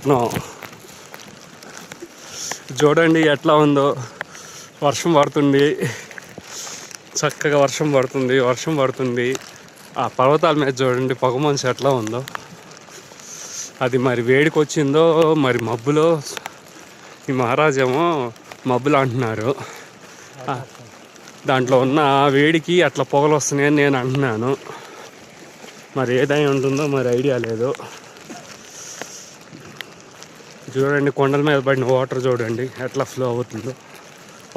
విశాఖపట్నం చూడండి ఎట్లా ఉందో. వర్షం పడుతుంది, చక్కగా వర్షం పడుతుంది. ఆ పర్వతాల మీద చూడండి పొగమంచు ఎట్లా ఉందో. అది మరి వేడికి వచ్చిందో మరి మబ్బులో. ఈ మహారాజ్ ఏమో మబ్బులు అంటున్నారు. దాంట్లో ఉన్న వేడికి అట్లా పొగలు వస్తున్నాయని నేను అంటున్నాను. మరి ఏదై ఉంటుందో మరి ఐడియా లేదు. చూడండి కొండల మీద పడిన వాటర్ చూడండి ఎట్లా ఫ్లో అవుతుందో.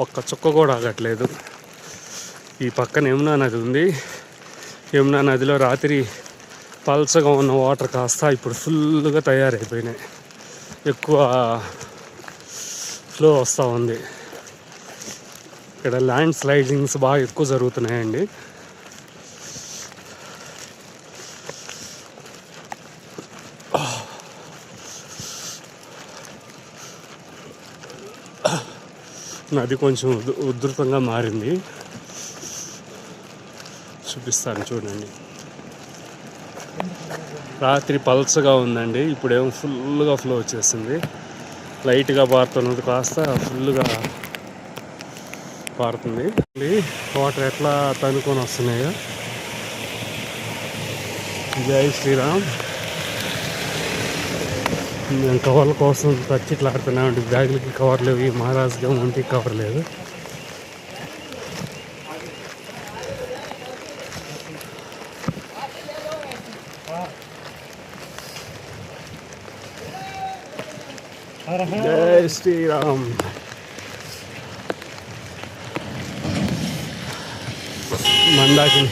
ఒక్క చుక్క కూడా ఆగట్లేదు. ఈ పక్కన యమునా నది ఉంది. యమునా నదిలో రాత్రి పల్చగా ఉన్న వాటర్ కాస్త ఇప్పుడు ఫుల్గా తయారైపోయినాయి. ఎక్కువ ఫ్లో వస్తూ ఉంది. ఇక్కడ ల్యాండ్ స్లైడింగ్స్ బాగా ఎక్కువ జరుగుతున్నాయండి. నది కొంచెం ఉధృతంగా మారింది. చూపిస్తాను చూడండి. రాత్రి పల్చగా ఉందండి, ఇప్పుడేమో ఫుల్గా ఫ్లో వచ్చేసింది. లైట్గా పారుతున్నది కాస్త ఫుల్గా పారుతుంది. వాటర్ ఎట్లా తనుకొని వస్తున్నాయో. జై శ్రీరామ్. మేము కవర్ల కోసం తచ్చిట్లాడుతున్నామండి. బ్యాగులకి కవర్ లేవు, ఈ మహారాజ్గా ఒంటికి కవర్ లేదు. జై శ్రీరామ్. మందాకిని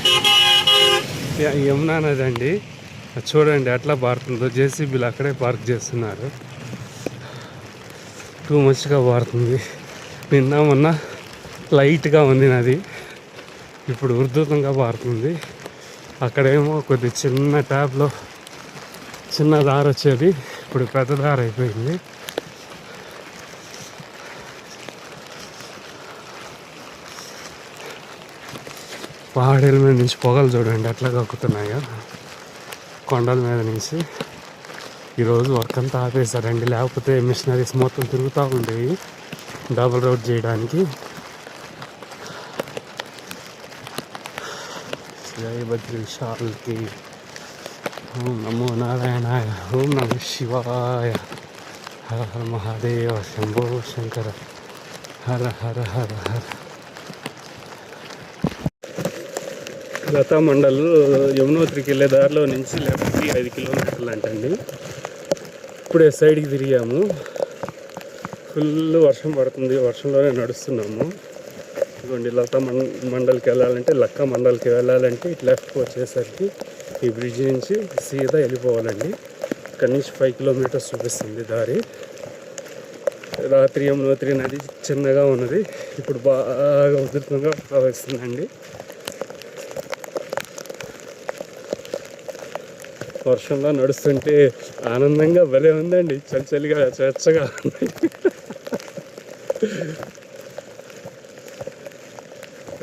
యమునా నది అండి. చూడండి ఎట్లా పారుతుందో. జేసీబీలు అక్కడే పార్క్ చేస్తున్నారు. టూ మచ్గా పారుతుంది. నిన్న మొన్న లైట్గా ఉంది నది, ఇప్పుడు ఉధృతంగా పారుతుంది. అక్కడేమో కొద్ది చిన్న ట్యాప్లో చిన్న దారి వచ్చేది, ఇప్పుడు పెద్ద దారి అయిపోయింది. పహాడీల మీద నుంచి పొగలు చూడండి ఎట్లా కక్కుతున్నాయో. కొండల మీద నుంచి ఈరోజు వర్క్ అంతా ఆపేశారండి. లేకపోతే మిషనరీస్ మొత్తం తిరుగుతూ ఉండేవి డబుల్ రోడ్ చేయడానికి. జై బద్రి విశాల్కి. ఓం నమో నారాయణాయ. ఓం నమో శివాయ. హర హర మహాదేవ. శంభో శంకర. హర హర హర హర. లతా మండల్ యమునోత్రికి వెళ్ళే దారిలో నుంచి లెఫ్ట్కి 5 కిలోమీటర్లు అంటండి. ఇప్పుడే సైడ్కి తిరిగాము. ఫుల్ వర్షం పడుతుంది, వర్షంలోనే నడుస్తున్నాము. ఇదిగోండి లతా మండల్కి వెళ్ళాలంటే, లక్కా మండల్కి వెళ్ళాలంటే ఇటు లెఫ్ట్కి వచ్చేసరికి ఈ బ్రిడ్జ్ నుంచి సీదా వెళ్ళిపోవాలండి. ఇక్కడి నుంచి 5 కిలోమీటర్స్ చూపిస్తుంది దారి. రాత్రి యమునోత్రి నది చిన్నగా ఉన్నది, ఇప్పుడు బాగా ఉధృతంగా ప్రవహిస్తుందండి. వర్షంలో నడుస్తుంటే ఆనందంగా భలే ఉందండి. చలిగా చచ్చగా ఉంది.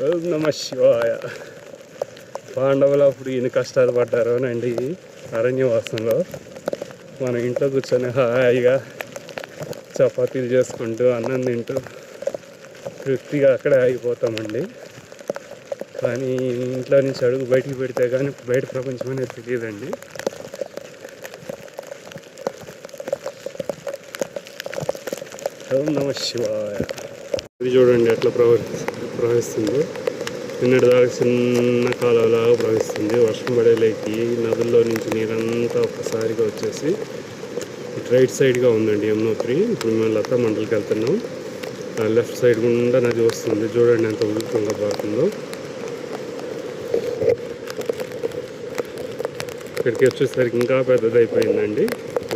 ఓం నమః శివాయ. పాండవులు అప్పుడు ఈయన కష్టాలు పడ్డారు అనండి అరణ్యవాసంలో. మన ఇంట్లో కూర్చొని హాయిగా చపాతీలు చేసుకుంటూ అన్నం తింటూ తృప్తిగా అక్కడే ఆగిపోతామండి. కానీ ఇంట్లో నుంచి అడుగు బయటికి పెడితే కానీ బయట ప్రపంచం అనేది తెలియదండి. ఓం నమః శివాయ. ఇది చూడండి ఎట్లా ప్రవహిస్తుందో. నిన్నటి దాకా చిన్న కాలువలాగా ప్రవహిస్తుంది. వర్షం పడేలేకి నదుల్లో నుంచి నీరంతా ఒక్కసారిగా వచ్చేసి ఇటు రైట్ సైడ్గా ఉందండి యమునోత్రి. ఇప్పుడు మేము లతా మండలికి వెళ్తున్నాం. లెఫ్ట్ సైడ్ గుండా నది వస్తుంది. చూడండి ఎంత ఉధృతంగా పారుతుందో. ఇక్కడికి వచ్చేసరికి ఇంకా పెద్దదైపోయిందండి.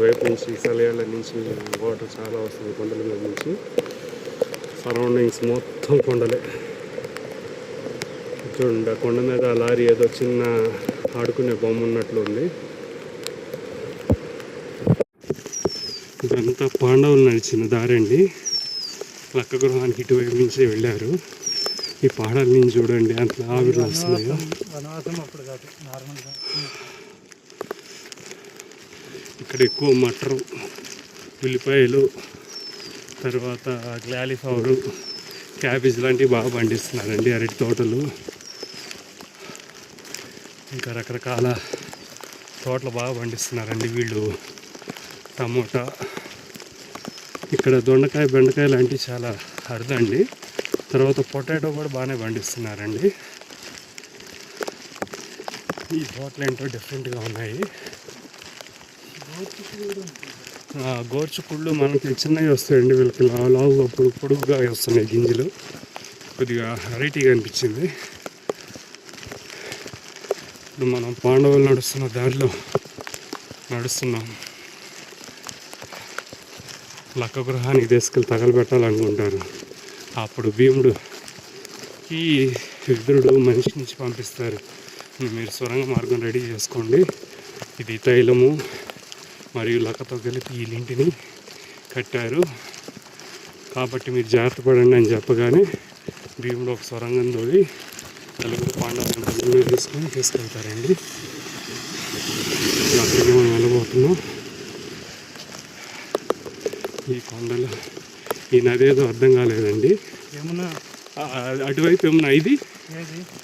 వైపు నుంచి సలయాల నుంచి వాటర్ చాలా వస్తుంది కొండల మీద నుంచి. సరౌండింగ్స్ మొత్తం కొండలే. చూడండి ఆ కొండ మీద లారీ ఏదో చిన్న ఆడుకునే బొమ్మ ఉన్నట్లు ఉంది. ఇదంతా పాండవులు నడిచిన దారండి. లక్క గృహానికి ఇటువైపు నుంచి వెళ్ళారు. ఈ పాడాల నుంచి చూడండి అంత ఆవిర్లు వస్తున్నాయో. ఇక్కడ ఎక్కువ మటరు ఉల్లిపాయలు, తర్వాత క్యాలీఫ్లవరు, క్యాబేజ్ లాంటివి బాగా పండిస్తున్నారండి. అరటి తోటలు, ఇంకా రకరకాల తోటలు బాగా పండిస్తున్నారండి వీళ్ళు. టమోటా, ఇక్కడ దొండకాయ, బెండకాయ లాంటివి చాలా అరుదండి. తర్వాత పొటాటో కూడా బాగానే పండిస్తున్నారండి. ఈ తోటలు ఏంటో డిఫరెంట్గా ఉన్నాయి. గోర్చుకుళ్ళు మనకి చిన్నవి వస్తాయండి, వీళ్ళకి లావుగా పొడుగుగా వస్తున్నాయి గింజలు. కొద్దిగా వెరైటీగా అనిపించింది. ఇప్పుడు మనం పాండవులు నడుస్తున్న దారిలో నడుస్తున్నాం. లక్క గృహానికి తీసుకెళ్ళి తగలబెట్టాలనుకుంటారు. అప్పుడు భీముడుకి విదురుడు మనిషి నుంచి పంపిస్తారు, మీరు సొరంగ మార్గం రెడీ చేసుకోండి, ఇది తైలము మరియు లక్కతో కలిపి ఈ ఇంటిని కట్టారు కాబట్టి మీరు జాగ్రత్త పడండి అని చెప్పగానే భీముడు ఒక సొరంగం తోడి నలుగురు పాండవులను తీసుకెళ్తారండి. అక్కడికి మనం వెళ్ళబోతున్నాం. ఈ కొండలు, ఈ నది ఏదో అర్థం కాలేదండి. యమునా, అటువైపు యమునా,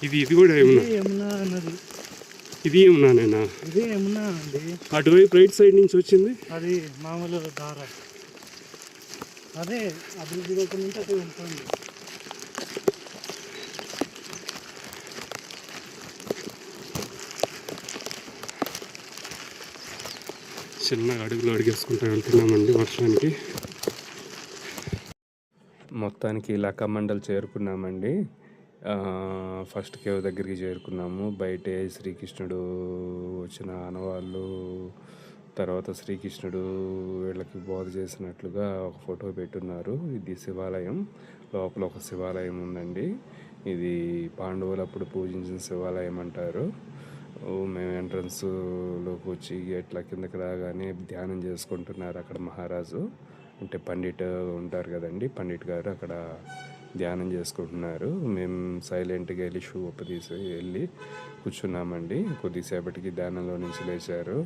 ఇది కూడా యమునా నది. ఇది యమునానేనా? ఇది యమునా అండి. అటువైపు రైట్ సైడ్ నుంచి వచ్చింది అది మామూలు దార. అదే అభివృద్ధి రూపం నుంచి అటు ఉంటుంది. చిన్నగా అడుగులు అడిగేసుకుంటూ వెళ్తున్నామండి వర్షానికి. మొత్తానికి లక్క మండల్ చేరుకున్నామండి. ఫస్ట్ కేవ్ దగ్గరికి చేరుకున్నాము. బయటే శ్రీకృష్ణుడు వచ్చిన ఆనవాళ్ళు, తర్వాత శ్రీకృష్ణుడు వీళ్ళకి బోధ చేసినట్లుగా ఒక ఫోటో పెట్టున్నారు. ఇది శివాలయం, లోపల ఒక శివాలయం ఉందండి. ఇది పాండవులు అప్పుడు పూజించిన శివాలయం అంటారు. మేము ఎంట్రన్స్లోకి వచ్చి ఎట్లా కిందకి రాగానే ధ్యానం చేసుకుంటున్నారు అక్కడ మహారాజు, అంటే పండిట్ ఉంటారు కదండి, పండిట్ గారు అక్కడ ధ్యానం చేసుకుంటున్నారు. మేము సైలెంట్గా వెళ్ళి షూ తీసి వెళ్ళి కూర్చున్నామండి. కొద్దిసేపటికి ధ్యానంలో నుంచి లేచారు.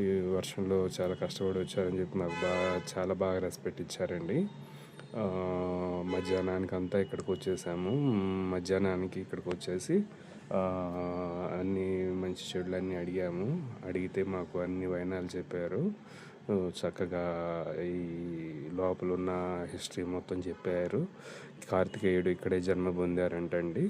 ఈ వర్షంలో చాలా కష్టపడి వచ్చారని చెప్పి మాకు చాలా బాగా రెస్పెక్ట్ ఇచ్చారండి. మధ్యాహ్నానికి అంతా ఇక్కడికి వచ్చేసాము. మధ్యాహ్నానికి ఇక్కడికి వచ్చేసి అన్ని మంచి చెడులు అన్నీ అడిగాము. అడిగితే మాకు అన్ని వైనాలు చెప్పారు. చక్కగా ఈ లోపల ఉన్న హిస్టరీ మొత్తం చెప్పారు. కార్తికేయుడు ఇక్కడే జన్మ పొందారంటండి.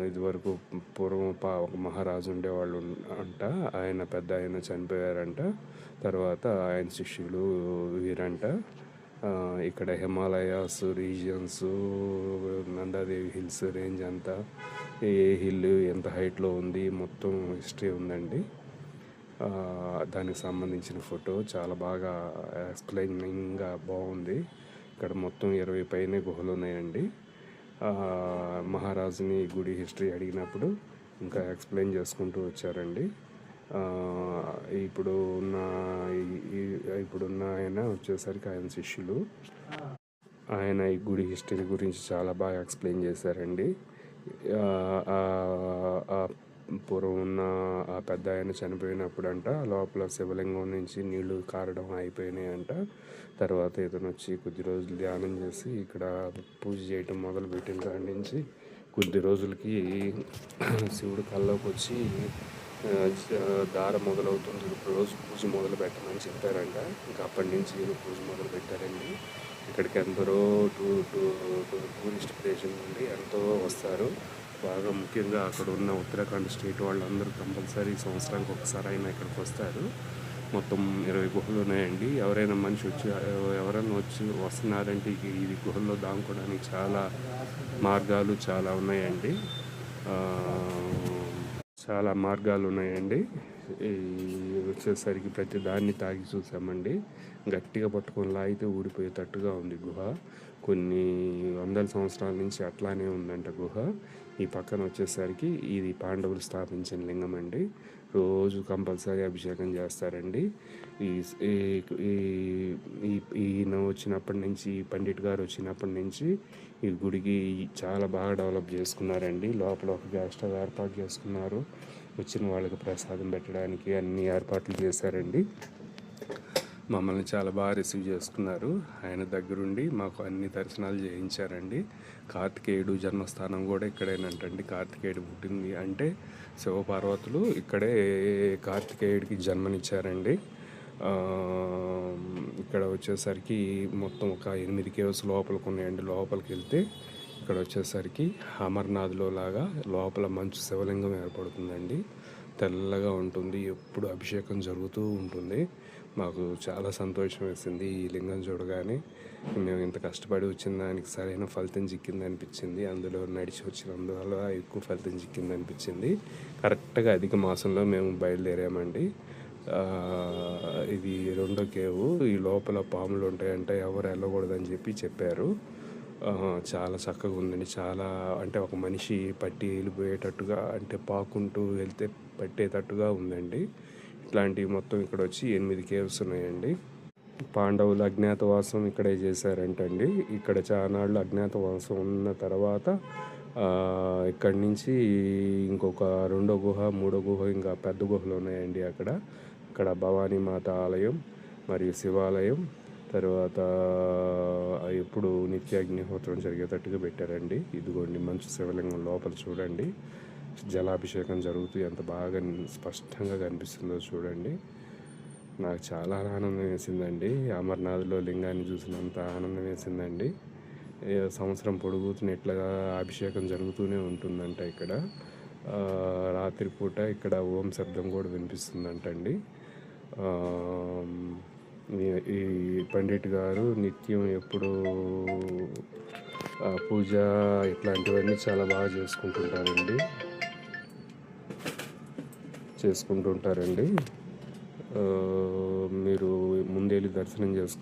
ఇదివరకు పూర్వం ఒక మహారాజు ఉండేవాళ్ళు అంట, ఆయన పెద్ద ఆయన చనిపోయారంట. తర్వాత ఆయన శిష్యులు వీరంట. ఇక్కడ Himalayas regions, Nanda Devi hills range అంతా, ఏ హిల్ ఎంత హైట్లో ఉంది మొత్తం హిస్టరీ ఉందండి. దానికి సంబంధించిన ఫోటో చాలా బాగా ఎక్స్ప్లెయినింగ్గా బాగుంది. ఇక్కడ మొత్తం 20 పైనే గుహలు ఉన్నాయండి. మహారాజుని గుడి హిస్టరీ అడిగినప్పుడు ఇంకా ఎక్స్ప్లెయిన్ చేసుకుంటూ వచ్చారండి. ఇప్పుడున్న ఆయన వచ్చేసరికి ఆయన శిష్యులు. ఆయన ఈ గుడి హిస్టరీ గురించి చాలా బాగా ఎక్స్ప్లెయిన్ చేశారండి. పూర్వం ఉన్న ఆ పెద్ద ఆయన చనిపోయినప్పుడంట లోపల శివలింగం నుంచి నీళ్లు కారడం అయిపోయినాయంట. తర్వాత ఇతను వచ్చి కొద్ది రోజులు ధ్యానం చేసి ఇక్కడ పూజ చేయటం మొదలుపెట్టిన కాడి నుంచి కొద్ది రోజులకి శివుడు కల్లోకి వచ్చి దార మొదలవుతుంది, రోజు పూజ మొదలు పెట్టమని చెప్పారంట. ఇంకా అప్పటి నుంచి పూజ మొదలు పెట్టారండి. ఇక్కడికి ఎందరో టూరిస్ట్ ప్లేస్ నుండి ఎంతో వస్తారు. బాగా ముఖ్యంగా అక్కడ ఉన్న ఉత్తరాఖండ్ స్టేట్ వాళ్ళందరూ కంపల్సరీ సంవత్సరానికి ఒకసారి అయినా ఇక్కడికి వస్తారు. మొత్తం 20 గుహలు ఉన్నాయండి. ఎవరైనా వస్తున్నారంటే ఈ గుహల్లో దాముకోవడానికి చాలా మార్గాలు ఉన్నాయండి. వచ్చేసరికి ప్రతి దాన్ని తాగి చూసామండి. గట్టిగా పట్టుకొని లాగితే ఊడిపోయేటట్టుగా ఉంది గుహ. కొన్ని వందల సంవత్సరాల నుంచి అట్లానే ఉందంట గుహ. ఈ పక్కన వచ్చేసరికి ఇది పాండవులు స్థాపించిన లింగం అండి. రోజు కంపల్సరీ అభిషేకం చేస్తారండి. ఈయన వచ్చినప్పటి నుంచి, పండిట్ గారు వచ్చినప్పటి నుంచి ఈ గుడికి చాలా బాగా డెవలప్ చేసుకున్నారండి. లోపల ఒక గ్యాస్ స్టవ్ ఏర్పాటు చేసుకున్నారు. వచ్చిన వాళ్ళకి ప్రసాదం పెట్టడానికి అన్ని ఏర్పాట్లు చేశారండి. మమ్మల్ని చాలా బాగా రిసీవ్ చేసుకున్నారు. ఆయన దగ్గరుండి మాకు అన్ని దర్శనాలు చేయించారండి. కార్తికేయుడు జన్మస్థానం కూడా ఇక్కడేనంటండి. కార్తికేయుడు పుట్టింది అంటే శివపార్వతులు ఇక్కడే కార్తికేయుడికి జన్మనిచ్చారండి. ఇక్కడ వచ్చేసరికి మొత్తం ఒక 8 కేవ్స్ లోపలికి ఉన్నాయండి. లోపలికి వెళ్తే ఇక్కడ వచ్చేసరికి అమర్నాథ్లో లాగా లోపల మంచు శివలింగం ఏర్పడుతుందండి. తెల్లగా ఉంటుంది, ఎప్పుడు అభిషేకం జరుగుతూ ఉంటుంది. మాకు చాలా సంతోషం వేసింది ఈ లింగం చూడగానే. మేము ఇంత కష్టపడి వచ్చిన దానికి సరైన ఫలితం చిక్కింది అనిపించింది. అందులో నడిచి వచ్చినందువల్ల ఎక్కువ ఫలితం చిక్కింది అనిపించింది. కరెక్ట్గా అధిక మాసంలో మేము బయలుదేరామండి. ఇది 2వ కేవు. ఈ లోపల పాములు ఉంటాయంటే ఎవరు వెళ్ళకూడదని చెప్పారు. చాలా చక్కగా ఉందండి. చాలా అంటే ఒక మనిషి పట్టి వెళ్ళిపోయేటట్టుగా, అంటే పాకుంటూ వెళ్తే పట్టేటట్టుగా ఉందండి. ఇట్లాంటివి మొత్తం ఇక్కడ వచ్చి 8 కేవ్స్ ఉన్నాయండి. పాండవులు అజ్ఞాతవాసం ఇక్కడే చేశారంటండి. ఇక్కడ చానాళ్ళు అజ్ఞాతవాసం ఉన్న తర్వాత ఇక్కడి నుంచి ఇంకొక 2వ గుహ, 3వ గుహ, ఇంకా పెద్ద గుహలు ఉన్నాయండి. అక్కడ భవానీమాత ఆలయం మరియు శివాలయం, తర్వాత ఎప్పుడు నిత్య అగ్నిహోత్రం జరిగేటట్టుగా పెట్టారండి. ఇదిగోండి మంచు శివలింగం లోపల చూడండి, జలాభిషేకం జరుగుతూ ఎంత బాగా స్పష్టంగా కనిపిస్తుందో చూడండి. నాకు చాలా ఆనందం వేసిందండి. అమర్నాథ్లో లింగాన్ని చూసినంత ఆనందం వేసిందండి. సంవత్సరం పొడుగుతున్న ఇట్లా అభిషేకం జరుగుతూనే ఉంటుందంట. ఇక్కడ రాత్రిపూట ఇక్కడ ఓం శబ్దం కూడా వినిపిస్తుందంటండి. ఈ పండిట్ గారు నిత్యం ఎప్పుడు పూజ ఇట్లాంటివన్నీ చాలా బాగా చేసుకుంటుంటారండి. మీరు ముందెళ్ళి దర్శనం చేసుకోండి.